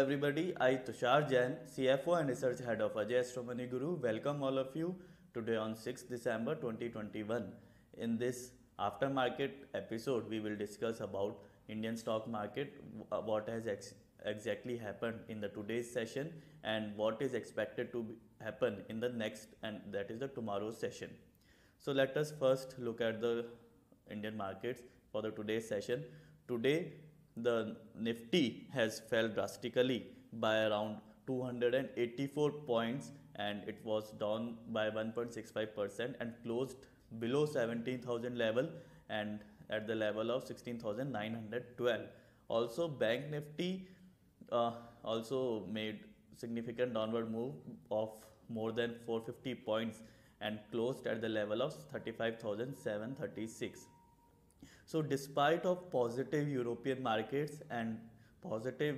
everybody. I Tushar Jain, CFO and Research Head of Ajay Astromani Guru. Welcome all of you today on 6th December 2021. In this aftermarket episode, we will discuss about Indian stock market, what has exactly happened in the today's session, and what is expected to happen in the next, and that is the tomorrow's session. So let us first look at the Indian markets for the today's session. Today, the Nifty has fell drastically by around 284 points, and it was down by 1.65% and closed below 17,000 level and at the level of 16,912. Also, Bank Nifty also made significant downward move of more than 450 points and closed at the level of 35,736. So despite of positive European markets and positive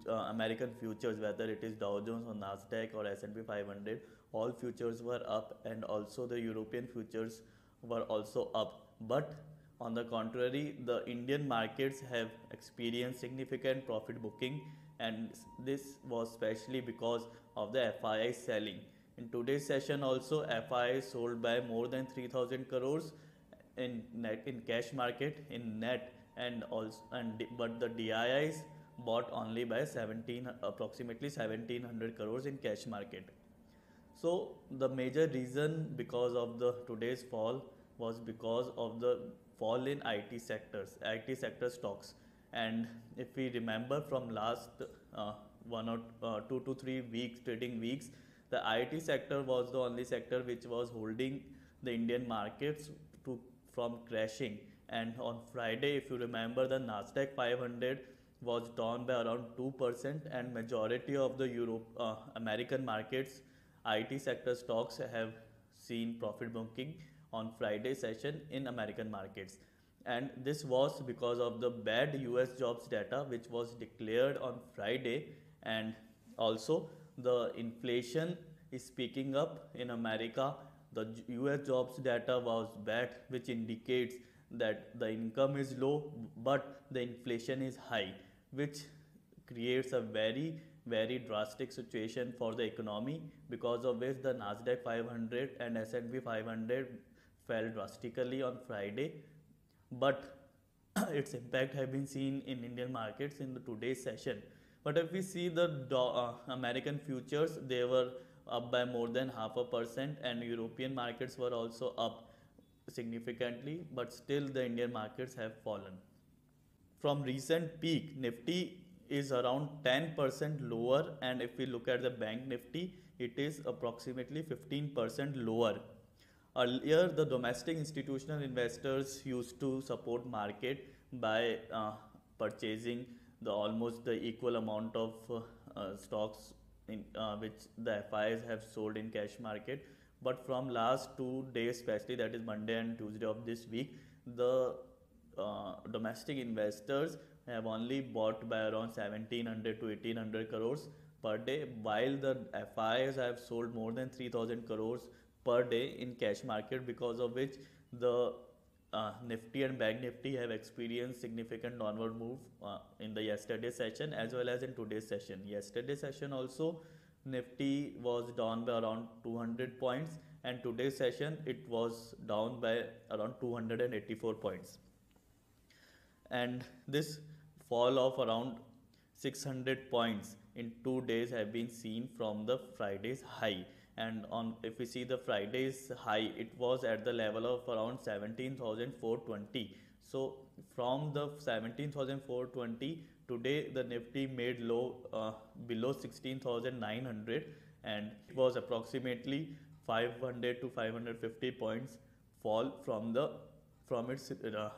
American futures, whether it is Dow Jones or Nasdaq or S&P 500, all futures were up, and also the European futures were also up. But on the contrary, the Indian markets have experienced significant profit booking, and this was especially because of the FII selling. In today's session also, FII sold by more than 3,000 crores in cash market in net, and but the DIIs bought only by approximately 1700 crores in cash market. So the major reason because of the today's fall was because of the fall in IT sector stocks. And if we remember from last 2 to 3 weeks trading weeks, the IT sector was the only sector which was holding the Indian markets from crashing. And on Friday, if you remember, the Nasdaq 500 was down by around 2%, and majority of the American markets IT sector stocks have seen profit booking on Friday session in American markets. And this was because of the bad US jobs data which was declared on Friday, and also the inflation is picking up in America. The US jobs data was bad, which indicates that the income is low but the inflation is high, which creates a very drastic situation for the economy, because of which the Nasdaq 500 and S&P 500 fell drastically on Friday. But its impact have been seen in Indian markets in the today's session. But if we see the American futures, they were up by more than 0.5%, and European markets were also up significantly, but still the Indian markets have fallen. From recent peak, Nifty is around 10% lower, and if we look at the Bank Nifty, it is approximately 15% lower. Earlier, the domestic institutional investors used to support market by purchasing almost the equal amount of stocks which the FIs have sold in cash market. But from last 2 days, especially that is Monday and Tuesday of this week, the domestic investors have only bought by around 1700 to 1800 crores per day, while the FIs have sold more than 3000 crores per day in cash market, because of which the Nifty and Bank Nifty have experienced significant downward move in the yesterday's session as well as in today's session. Yesterday's session also, Nifty was down by around 200 points, and today's session it was down by around 284 points. And this fall of around 600 points in 2 days have been seen from the Friday's high. And if we see the Friday's high, it was at the level of around 17,420. So from the 17,420, today the Nifty made low below 16,900, and it was approximately 500 to 550 points fall from its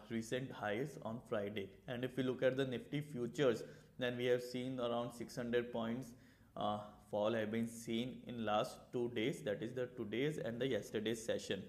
recent highs on Friday. And if we look at the Nifty futures, then we have seen around 600 points fall have been seen in last 2 days, that is the today's and the yesterday's session.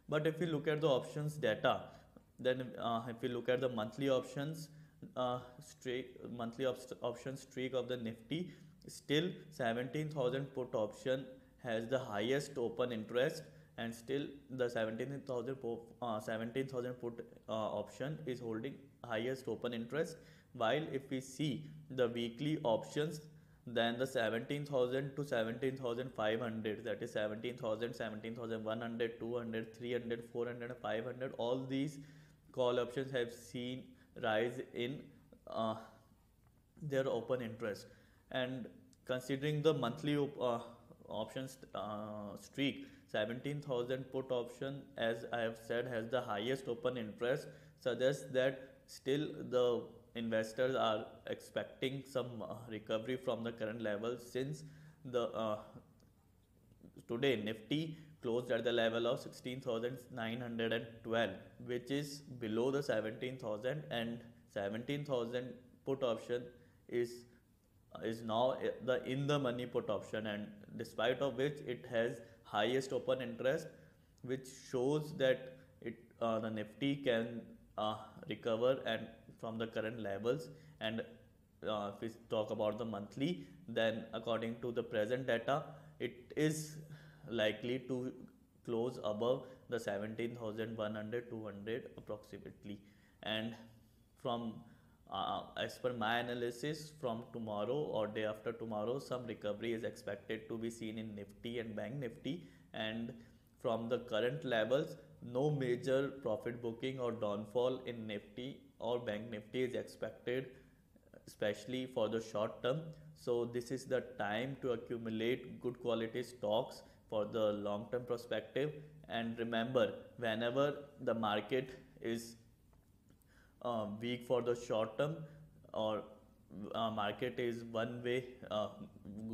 But if we look at the options data, then if we look at the monthly options option streak of the Nifty, still 17,000 put option has the highest open interest, and still the 17,000 put option is holding highest open interest. While if we see the weekly options, then the 17,000 to 17,500, that is 17,000, 17,100, 200, 300, 400, 500, all these call options have seen rise in uh, their open interest. And considering the monthly options streak, 17,000 put option, as I have said, has the highest open interest, suggests that still the investors are expecting some recovery from the current levels, since the today Nifty closed at the level of 16,912, which is below the 17,000, and 17,000 put option is now the in the money put option, and despite of which it has highest open interest, which shows that the Nifty can recover and from the current levels. And if we talk about the monthly, then according to the present data, it is likely to close above the 17,100, 200 approximately. And from as per my analysis, from tomorrow or day after tomorrow, some recovery is expected to be seen in Nifty and Bank Nifty. And from the current levels, no major profit booking or downfall in Nifty or Bank Nifty is expected, especially for the short term. So this is the time to accumulate good quality stocks for the long term perspective. And remember, whenever the market is weak for the short term, or market is one way,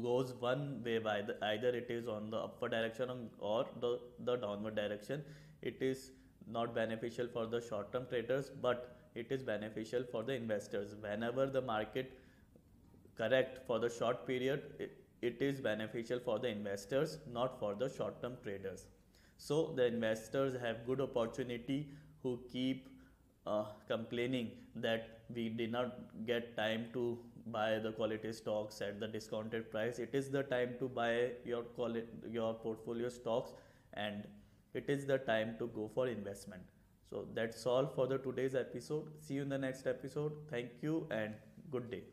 goes one way, by either it is on the upward direction or the downward direction, it is not beneficial for the short term traders, but it is beneficial for the investors. Whenever the market correct for the short period, it is beneficial for the investors, not for the short term traders. So the investors have good opportunity who keep complaining that we did not get time to buy the quality stocks at the discounted price. It is the time to buy your portfolio stocks, and it is the time to go for investment. So that's all for the today's episode. See you in the next episode. Thank you and good day.